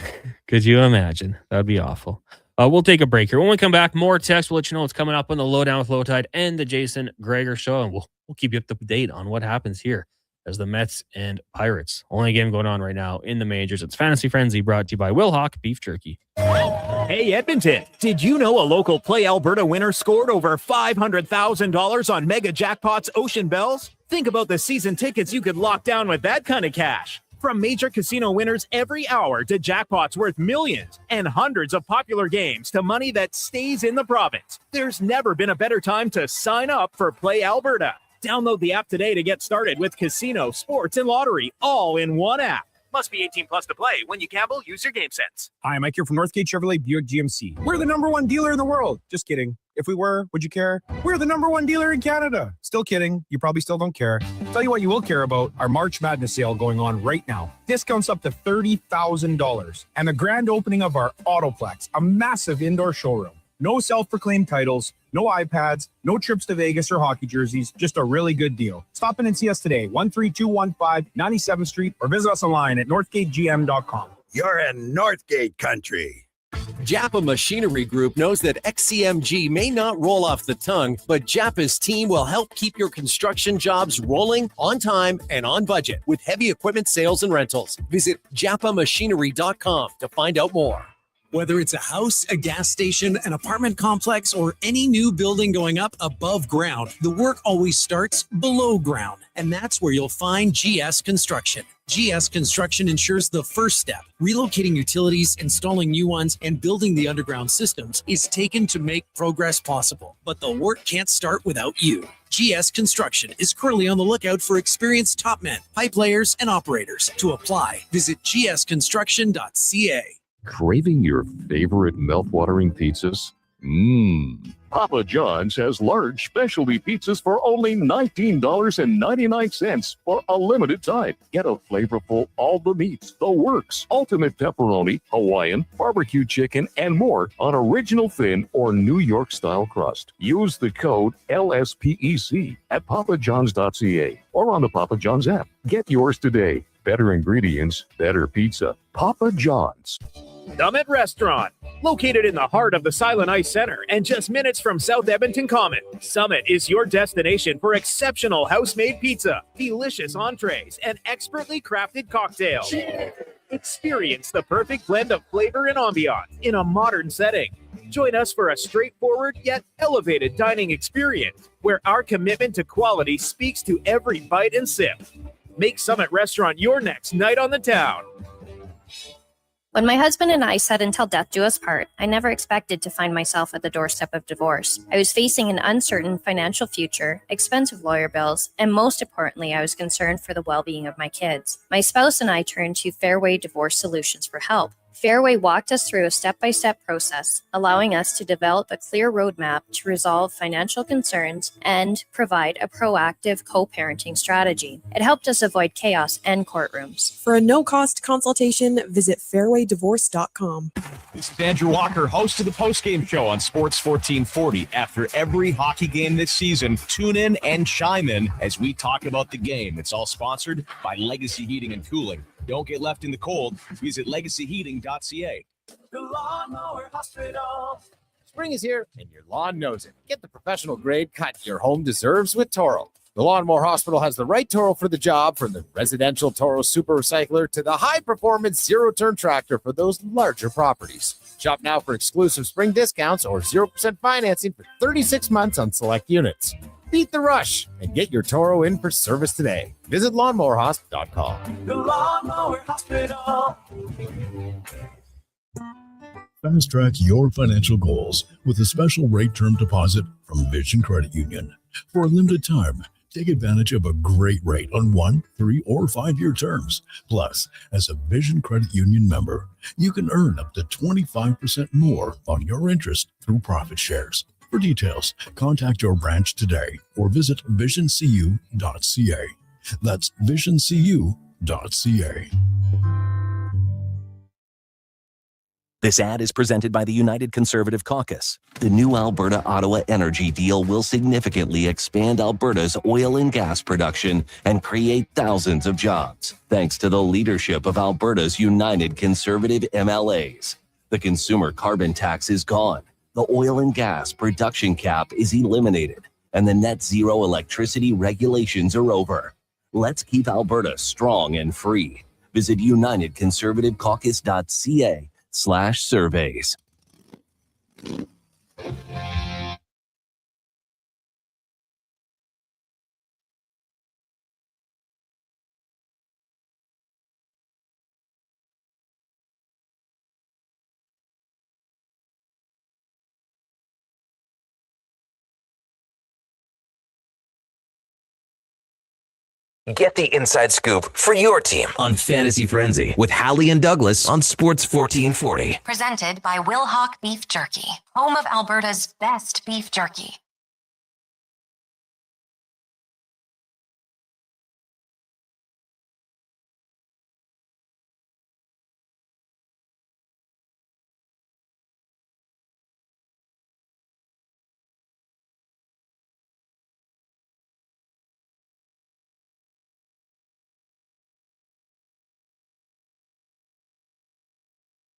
Could you imagine? That'd be awful. We'll take a break here. When we come back, more text. We'll let you know what's coming up on the Lowdown with Lowtide and the Jason Gregor Show, and we'll keep you up to date on what happens here as the Mets and Pirates. Only game going on right now in the majors. It's Fantasy Frenzy, brought to you by Wilhauk Beef Jerky. Hey, Edmonton, did you know a local Play Alberta winner scored over $500,000 on Mega Jackpots Ocean Bells? Think about the season tickets you could lock down with that kind of cash. From major casino winners every hour to jackpots worth millions and hundreds of popular games to money that stays in the province, there's never been a better time to sign up for Play Alberta. Download the app today to get started with casino, sports, and lottery all in one app. Must be 18 plus to play. When you gamble, use your game sense. Hi, Mike here from Northgate Chevrolet Buick GMC. We're the #1 dealer in the world. Just kidding. If we were, would you care? We're the #1 dealer in Canada. Still kidding. You probably still don't care. Tell you what you will care about, our March Madness sale going on right now. Discounts up to $30,000. And the grand opening of our Autoplex, a massive indoor showroom. No self-proclaimed titles, no iPads, no trips to Vegas or hockey jerseys, just a really good deal. Stop in and see us today, 13215 97th Street, or visit us online at northgategm.com. You're in Northgate country. Japa Machinery Group knows that XCMG may not roll off the tongue, but Japa's team will help keep your construction jobs rolling on time and on budget with heavy equipment sales and rentals. Visit japamachinery.com to find out more. Whether it's a house, a gas station, an apartment complex, or any new building going up above ground, the work always starts below ground. And that's where you'll find GS Construction. GS Construction ensures the first step, relocating utilities, installing new ones, and building the underground systems, is taken to make progress possible. But the work can't start without you. GS Construction is currently on the lookout for experienced top men, pipe layers, and operators. To apply, visit gsconstruction.ca. Craving your favorite mouth-watering pizzas? Papa John's has large specialty pizzas for only $19.99 for a limited time. Get a flavorful all the meats, the works, ultimate pepperoni, Hawaiian, barbecue chicken, and more on original thin or New York style crust. Use the code LSPEC at papajohns.ca or on the Papa John's app. Get yours today. Better ingredients, better pizza. Papa John's. Summit Restaurant, located in the heart of the Silent Ice Center and just minutes from South Edmonton Common. Summit is your destination for exceptional house-made pizza, delicious entrees, and expertly crafted cocktails. Experience the perfect blend of flavor and ambiance in a modern setting. Join us for a straightforward yet elevated dining experience where our commitment to quality speaks to every bite and sip. Make Summit Restaurant your next night on the town. When my husband and I said until death do us part, I never expected to find myself at the doorstep of divorce. I was facing an uncertain financial future, expensive lawyer bills, and most importantly, I was concerned for the well-being of my kids. My spouse and I turned to Fairway Divorce Solutions for help. Fairway walked us through a step-by-step process, allowing us to develop a clear roadmap to resolve financial concerns and provide a proactive co-parenting strategy. It helped us avoid chaos and courtrooms. For a no-cost consultation, visit fairwaydivorce.com. This is Andrew Walker, host of the postgame show on Sports 1440. After every hockey game this season, tune in and chime in as we talk about the game. It's all sponsored by Legacy Heating and Cooling. Don't get left in the cold. Visit legacyheating.ca. The Lawnmower Hospital. Spring is here, and your lawn knows it. Get the professional grade cut your home deserves with Toro. The Lawnmower Hospital has the right Toro for the job, from the residential Toro Super Recycler to the high-performance zero-turn tractor for those larger properties. Shop now for exclusive spring discounts or 0% financing for 36 months on select units. Beat the rush and get your Toro in for service today. Visit lawnmowerhosp.com. The Lawnmower Hospital. Fast track your financial goals with a special rate term deposit from Vision Credit Union. For a limited time, take advantage of a great rate on 1, 3, or 5-year terms. Plus, as a Vision Credit Union member, you can earn up to 25% more on your interest through profit shares. For details, contact your branch today or visit visioncu.ca. That's visioncu.ca. This ad is presented by the United Conservative Caucus. The new Alberta-Ottawa energy deal will significantly expand Alberta's oil and gas production and create thousands of jobs, thanks to the leadership of Alberta's United Conservative MLAs. The consumer carbon tax is gone. The oil and gas production cap is eliminated, and the net zero electricity regulations are over. Let's keep Alberta strong and free. Visit unitedconservativecaucus.ca/surveys. Get the inside scoop for your team on Fantasy Frenzy with Halley and Douglas on Sports 1440. Presented by Wilhauk Beef Jerky, home of Alberta's best beef jerky.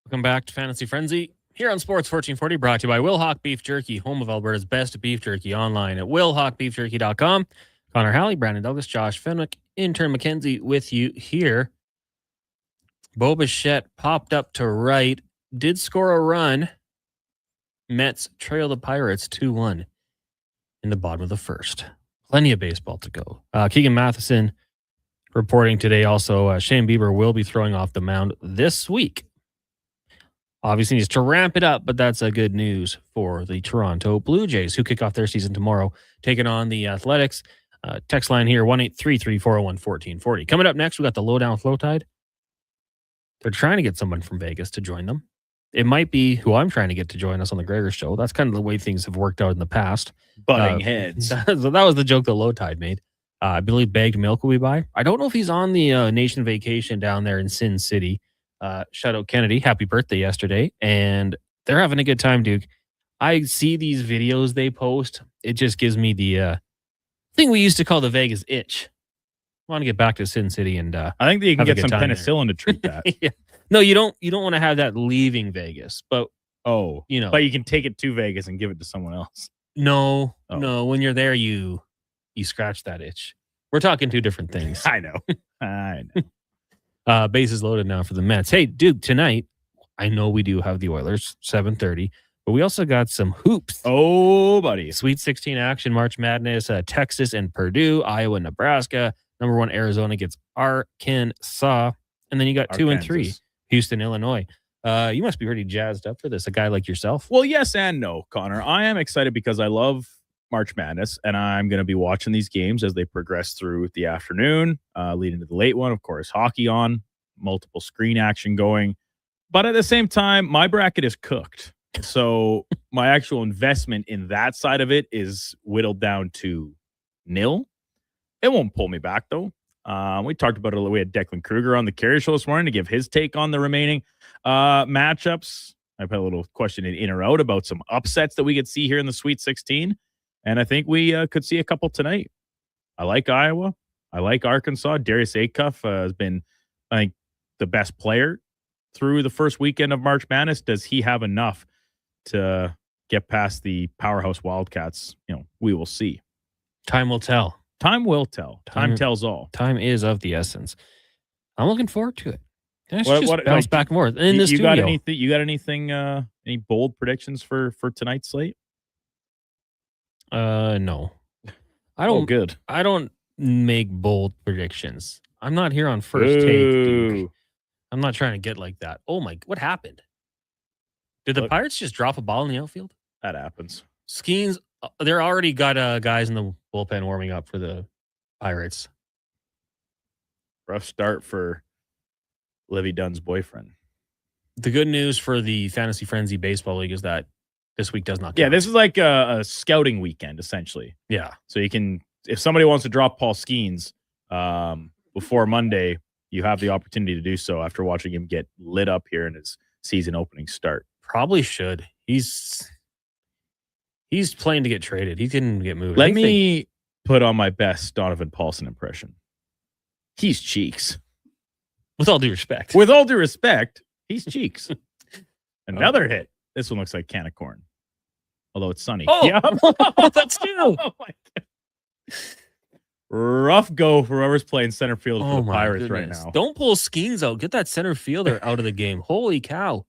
Welcome back to Fantasy Frenzy here on Sports 1440, brought to you by Wilhauk Beef Jerky, home of Alberta's best beef jerky, online at wilhaukbeefjerky.com. Connor Halley, Brandon Douglas, Josh Fenwick, intern Mackenzie with you here. Bo Bichette popped up to right, did score a run. Mets trail the Pirates 2-1 in the bottom of the first. Plenty of baseball to go. Keegan Matheson reporting today also, Shane Bieber will be throwing off the mound this week. Obviously needs to ramp it up, but that's a good news for the Toronto Blue Jays, who kick off their season tomorrow, taking on the Athletics. Text line here, 1-833-401-1440. Coming up next, we got the Lowdown Flow Tide. They're trying to get someone from Vegas to join them. it might be who I'm trying to get to join us on the Gregor Show. That's kind of the way things have worked out in the past. Butting heads. So that was the joke that Low Tide made. I believe Bagged Milk will be by. I don't know if he's on the nation vacation down there in Sin City. Shout out Kennedy. Happy birthday yesterday. And they're having a good time, Duke. I see these videos they post. It just gives me the thing we used to call the Vegas itch. I want to get back to Sin City and I think that you can have a get good some time penicillin to treat that. yeah. No, you don't want to have that leaving Vegas, but Oh, you know. but you can take it to Vegas and give it to someone else. No, Oh. no. When you're there, you scratch that itch. We're talking two different things. I know. I know. Bases loaded now for the Mets. Hey, Duke, tonight, I know we do have the Oilers, 7:30, but we also got some hoops. Oh, buddy. Sweet 16 action, March Madness, Texas and Purdue, Iowa, Nebraska. Number 1, Arizona gets Arkansas. And then you got 2 and 3, Houston, Illinois. You must be pretty jazzed up for this, a guy like yourself. Well, yes and no, Connor. I am excited because I love March Madness, and I'm going to be watching these games as they progress through the afternoon, leading to the late one. Of course, hockey on, multiple screen action going. But at the same time, my bracket is cooked. So my actual investment in that side of it is whittled down to nil. It won't pull me back, though. We talked about it. We had Declan Kruger on the Carrier Show this morning to give his take on the remaining matchups. I've had a little question in or out about some upsets that we could see here in the Sweet 16. And I think we could see a couple tonight. I like Iowa. I like Arkansas. Darius Acuff has been, I think, the best player through the first weekend of March Madness. Does he have enough to get past the powerhouse Wildcats? You know, we will see. Time will tell. Time will tell. Time tells all. Time is of the essence. I'm looking forward to it. Let's What- just what- bounce like, back and forth in the You studio. got anything? You got anything? Any bold predictions for tonight's slate? No. I don't. Good. I don't make bold predictions. I'm not here on first take, Ooh. Duke. I'm not trying to get like that. Oh my! What happened? Did the Pirates just drop a ball in the outfield? That happens. Skeens. They're already got guys in the bullpen warming up for the Pirates. Rough start for Livy Dunn's boyfriend. The good news for the Fantasy Frenzy Baseball League is that this week does not count. Yeah, this is like a scouting weekend, essentially. Yeah. So you can, if somebody wants to drop Paul Skeens before Monday, you have the opportunity to do so after watching him get lit up here in his season opening start. Probably should. He's playing to get traded. He didn't get moved. Let me put on my best Donovan Paulson impression. He's cheeks. With all due respect. With all due respect, he's cheeks. Another hit. This one looks like can of corn. Although it's sunny. Oh, Yeah. that's two. Oh my God. Rough go for whoever's playing center field for the my Pirates right goodness. now. Don't pull Skeens out. Get that center fielder out of the game. Holy cow.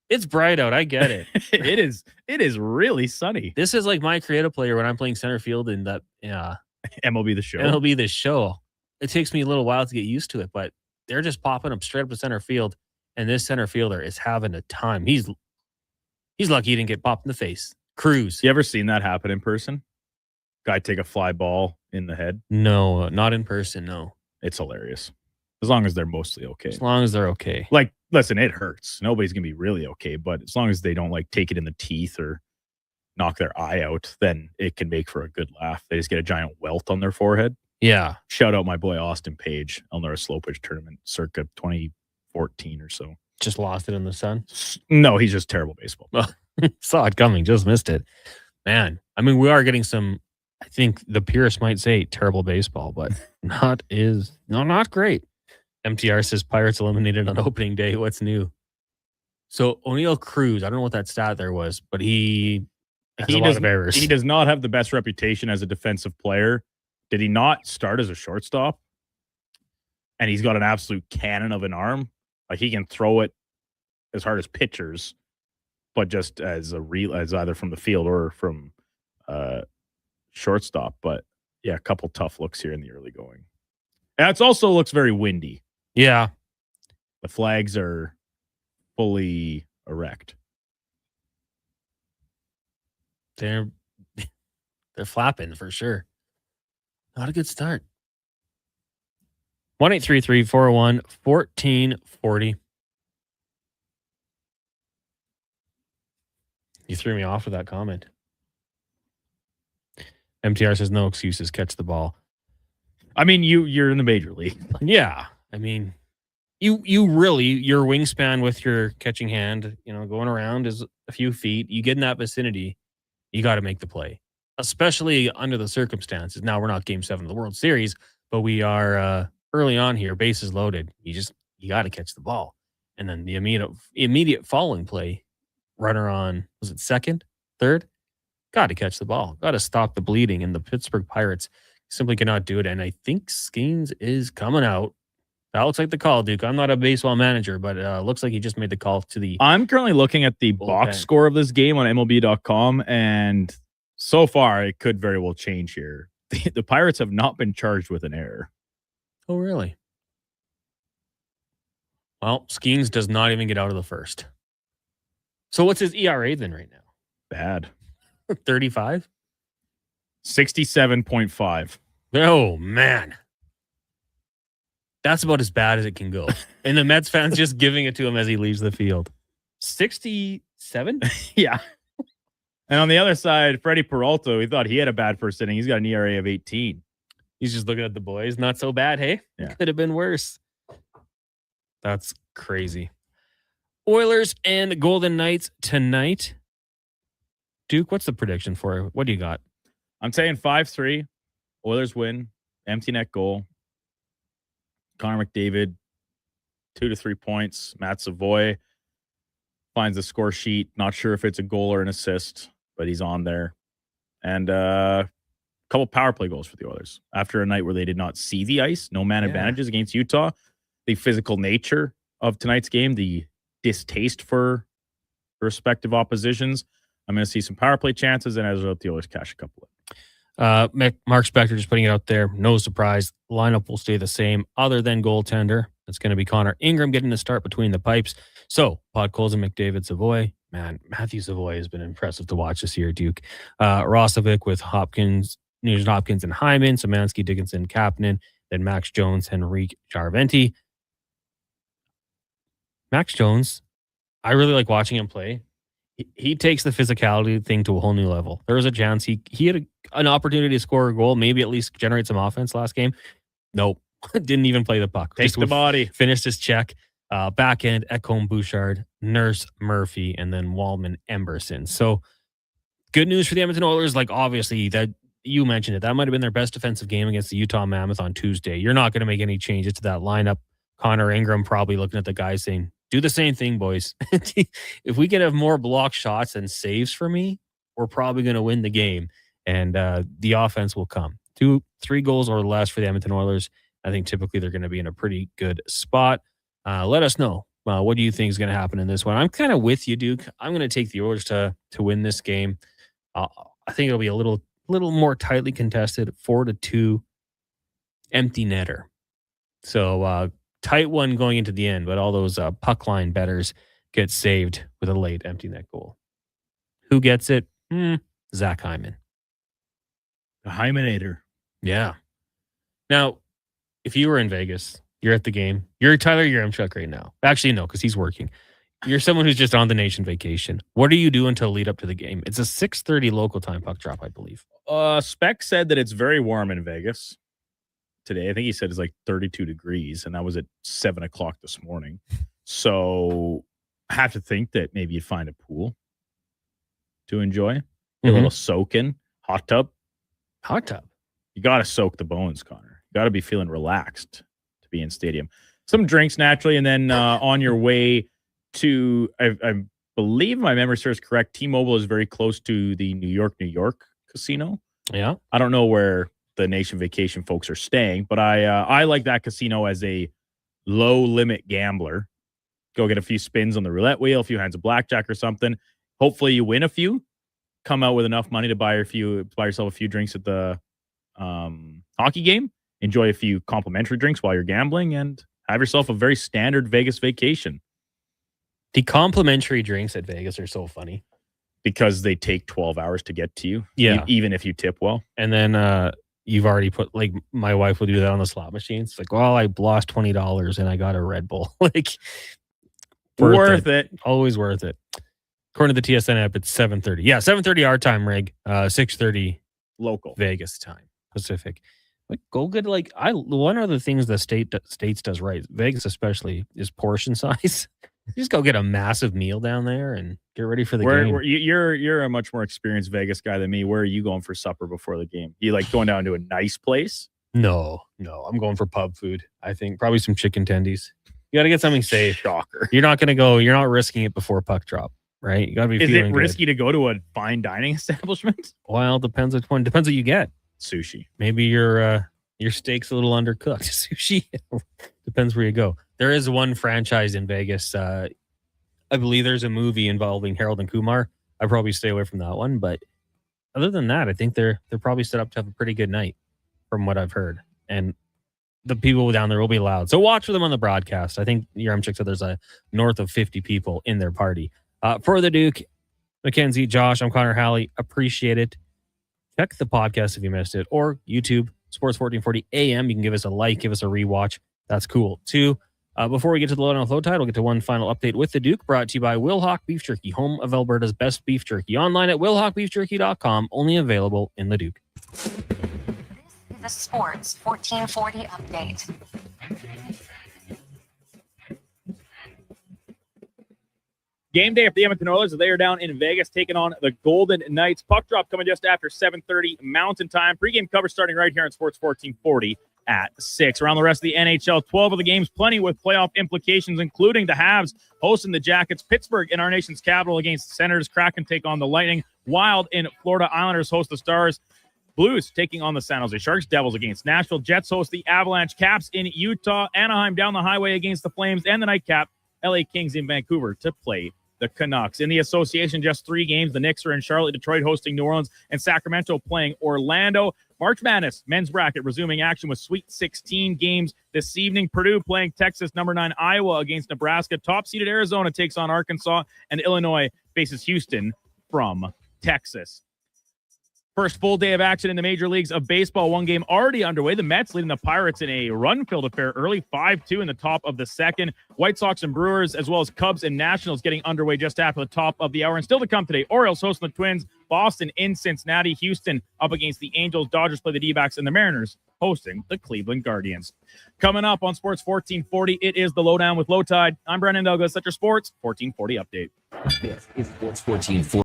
It's bright out. I get it. It is really sunny. This is like my creative player when I'm playing center field in that MLB The Show. MLB The Show. It takes me a little while to get used to it, but they're just popping up straight up to center field, and this center fielder is having a time. He's lucky he didn't get popped in the face. Cruz. You ever seen that happen in person? Guy take a fly ball in the head? No, not in person, no. It's hilarious. As long as they're mostly okay. As long as they're okay. Like, listen, it hurts. Nobody's going to be really okay, but as long as they don't like take it in the teeth or knock their eye out, then it can make for a good laugh. They just get a giant welt on their forehead. Yeah. Shout out my boy Austin Page, Elnora Slow Pitch Tournament circa 2014 or so. Just lost it in the sun? No, he's just terrible baseball. Saw it coming, just missed it. Man, I mean, we are getting some, I think the purists might say terrible baseball, but not great. MTR says Pirates eliminated on opening day. What's new? So O'Neill Cruz, I don't know what that stat there was, but he has a lot of errors. He does not have the best reputation as a defensive player. Did he not start as a shortstop? And he's got an absolute cannon of an arm. Like he can throw it as hard as pitchers, but just as either from the field or from shortstop. But yeah, a couple tough looks here in the early going. And it also looks very windy. Yeah. The flags are fully erect. They're flapping for sure. Not a good start. 1-833-401-1440. You threw me off with that comment. MTR says no excuses. Catch the ball. I mean, you're in the major league. Yeah. I mean, you really, your wingspan with your catching hand, going around is a few feet. You get in that vicinity, you got to make the play, especially under the circumstances. Now, we're not Game 7 of the World Series, but we are early on here, bases loaded. You got to catch the ball. And then the immediate following play, runner on, was it second, third? Got to catch the ball. Got to stop the bleeding. And the Pittsburgh Pirates simply cannot do it. And I think Skeens is coming out. That looks like the call, Duke. I'm not a baseball manager, but looks like he just made the call to the... I'm currently looking at the box score of this game on MLB.com, and so far it could very well change here. The Pirates have not been charged with an error. Oh, really? Well, Skeens does not even get out of the first. So what's his ERA then right now? Bad. 35? 67.5. Oh, man. That's about as bad as it can go. And the Mets fans just giving it to him as he leaves the field. 67? Yeah. And on the other side, Freddie Peralta, we thought he had a bad first inning. He's got an ERA of 18. He's just looking at the boys. Not so bad, hey? Yeah. Could have been worse. That's crazy. Oilers and Golden Knights tonight. Duke, what's the prediction for it? What do you got? I'm saying 5-3. Oilers win. Empty net goal. Connor McDavid, 2 to 3 points. Matt Savoy finds the score sheet. Not sure if it's a goal or an assist, but he's on there. And a couple power play goals for the Oilers. After a night where they did not see the ice, no man advantages against Utah, the physical nature of tonight's game, the distaste for respective oppositions, I'm going to see some power play chances, and as a result, the Oilers cash a couple of. Mark Spector just putting it out there. No surprise. Lineup will stay the same other than goaltender. It's going to be Connor Ingram getting the start between the pipes. So, Podkolzin, McDavid, Savoy. Man, Matthew Savoy has been impressive to watch this year, Duke. Rosovic with Hopkins, Nugent Hopkins and Hyman, Szymanski, Dickinson, Kapanen, then Max Jones, Henrique, Jarventi. Max Jones, I really like watching him play. He takes the physicality thing to a whole new level. There was a chance he had an opportunity to score a goal, maybe at least generate some offense last game. Nope. Didn't even play the puck. Take the body. Finished his check. Back end, Ekholm, Bouchard, Nurse, Murphy, and then Wallman, Emberson. So good news for the Edmonton Oilers. Like, obviously, that you mentioned it. That might have been their best defensive game against the Utah Mammoth on Tuesday. You're not going to make any changes to that lineup. Connor Ingram probably looking at the guys saying, do the same thing, boys. If we can have more block shots and saves for me, we're probably going to win the game. And the offense will come. 2-3 goals or less for the Edmonton Oilers. I think typically they're going to be in a pretty good spot. Let us know. What do you think is going to happen in this one? I'm kind of with you, Duke. I'm going to take the Oilers to win this game. I think it'll be a little more tightly contested, 4-2 empty netter. So tight one going into the end, but all those puck line bettors get saved with a late empty net goal. Who gets it? Zach Hyman. The Hymenator. Yeah. Now, if you were in Vegas, you're at the game. You're Tyler Yaremchuk right now. Actually, no, because he's working. You're someone who's just on the nation vacation. What do you do until lead up to the game? It's a 6:30 local time puck drop, I believe. Spec said that it's very warm in Vegas today. I think he said it's like 32 degrees, and that was at 7 o'clock this morning. So I have to think that maybe you'd find a pool to enjoy. A little soak in. Hot tub. Hot tub. You got to soak the bones, Connor. You got to be feeling relaxed to be in stadium. Some drinks naturally, and then on your way to, I believe my memory serves correct, T-Mobile is very close to the New York casino. Yeah. I don't know where the Nation Vacation folks are staying, but I like that casino as a low limit gambler. Go get a few spins on the roulette wheel, a few hands of blackjack or something. Hopefully you win a few, come out with enough money to buy yourself a few drinks at the hockey game, enjoy a few complimentary drinks while you're gambling, and have yourself a very standard Vegas vacation. The complimentary drinks at Vegas are so funny because they take 12 hours to get to you. Yeah. Even if you tip well. And then you've already put, like, my wife will do that on the slot machines. It's like, well, I lost $20 and I got a Red Bull. Like, worth it. Always worth it. According to the TSN app, it's 7:30. Yeah, 7:30 our time, Rig. 6:30 local Vegas time, Pacific. Like, go get one of the things the States does right, Vegas especially, is portion size. You just go get a massive meal down there and get ready for the game. You're a much more experienced Vegas guy than me. Where are you going for supper before the game? You like going down to a nice place? No. I'm going for pub food. I think probably some chicken tendies. You got to get something safe. Shocker. You're not risking it before puck drop, right? You got to be feeling Is it risky good. to go to a fine dining establishment? Well, depends which one. Depends what you get. Sushi. Maybe your steak's a little undercooked. Sushi. Depends where you go. There is one franchise in Vegas. I believe there's a movie involving Harold and Kumar. I'd probably stay away from that one. But other than that, I think they're probably set up to have a pretty good night from what I've heard. And the people down there will be loud. So watch for them on the broadcast. I think Yarmchuk said there's a north of 50 people in their party. For the Duke, Mackenzie, Josh, I'm Connor Halley. Appreciate it. Check the podcast if you missed it, or YouTube, Sports 1440 AM. You can give us a like, give us a rewatch. That's cool. Two, before we get to the Lowdown with Low Tide, we'll get to one final update with the Duke, brought to you by Wilhauk Beef Jerky, home of Alberta's best beef jerky. Online at wilhaukbeefjerky.com, only available in Leduc. The Sports 1440 update. Game day for the Edmonton Oilers. They are down in Vegas taking on the Golden Knights. Puck drop coming just after 7:30 Mountain Time. Pre-game coverage starting right here on Sports 1440 at 6. Around the rest of the NHL, 12 of the games, plenty with playoff implications, including the Habs hosting the Jackets. Pittsburgh in our nation's capital against the Senators. Kraken take on the Lightning. Wild in Florida. Islanders host the Stars. Blues taking on the San Jose Sharks. Devils against Nashville. Jets host the Avalanche. Caps in Utah. Anaheim down the highway against the Flames. And the Nightcap, LA Kings in Vancouver to play the Canucks. In the association, just 3 games. The Knicks are in Charlotte, Detroit hosting New Orleans, and Sacramento playing Orlando. March Madness men's bracket resuming action with Sweet 16 games this evening. Purdue playing Texas, number 9 Iowa against Nebraska. Top-seeded Arizona takes on Arkansas, and Illinois faces Houston from Texas. First full day of action in the major leagues of baseball. One game already underway. The Mets leading the Pirates in a run-filled affair early, 5-2 in the top of the second. White Sox and Brewers, as well as Cubs and Nationals getting underway just after the top of the hour. And still to come today, Orioles hosting the Twins, Boston in Cincinnati, Houston up against the Angels, Dodgers play the D-backs, and the Mariners hosting the Cleveland Guardians. Coming up on Sports 1440, it is the Lowdown with Low Tide. I'm Brandon Douglas at your Sports 1440 update. This is Sports 1440.